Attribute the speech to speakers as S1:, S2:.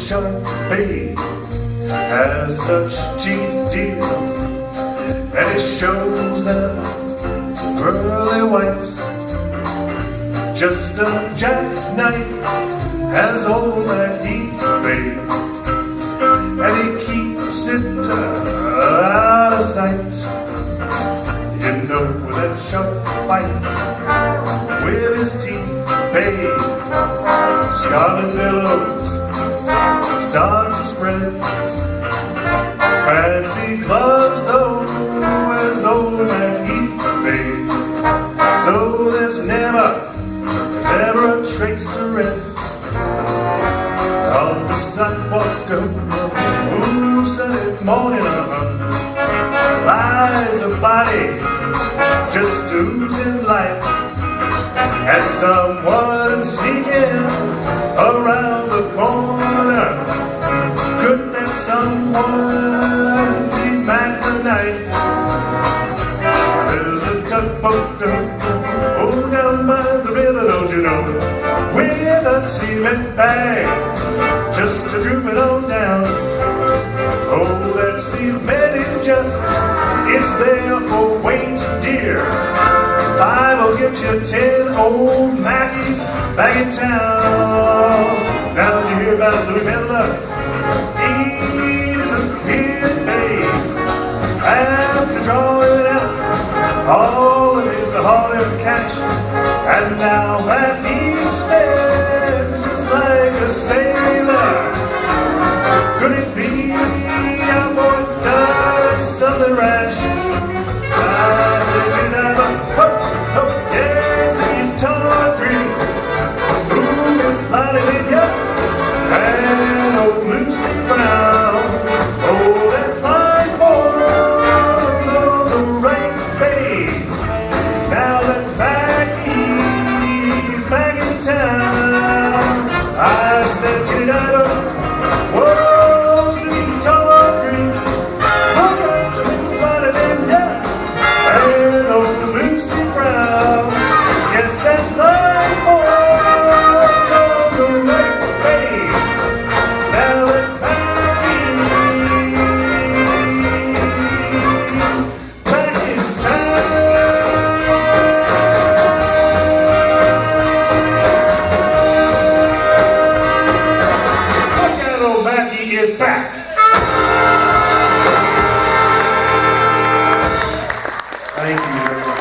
S1: sharp babe has such teeth, dear, and it shows them pearly whites. Just a jackknife has old MAck, babe, and he keeps it out of sight. You know that sharp bites with his teeth, babe. Scarlet billows start to spread. Fancy gloves though as old MAck, babe. So there's never a trace of red on the sidewalk of the sunny morning. Lies a body just oozing life, and someone sneaking around the corner. Could that someone be MAck tonight? There's a tugboat down by the river, don't you know, with a cement bag just a drooping on down. Oh, that cement is just, it's there for weight, dear. 5 will get you 10 old Mackies back in town. Now did you hear about Louis Miller? He's a kid, babe. After drawing out all of his hard-earned cash, and now that he's spent just like a sailor, could it be our boy's done something rash? I said you never, yes, you tawdry, who is lighting in ya, and old Lucy Brown. Oh, that fine boy's on the right, babe. Now that Mackie's back in town, I said you never, whoa, sweet tawdry, look up to Miss Lighting in ya, and old Lucy Brown. Yes, that fine boy's on the right, babe. Now that Mackie's back in town. Look out, old Mackie is back. Thank you very much.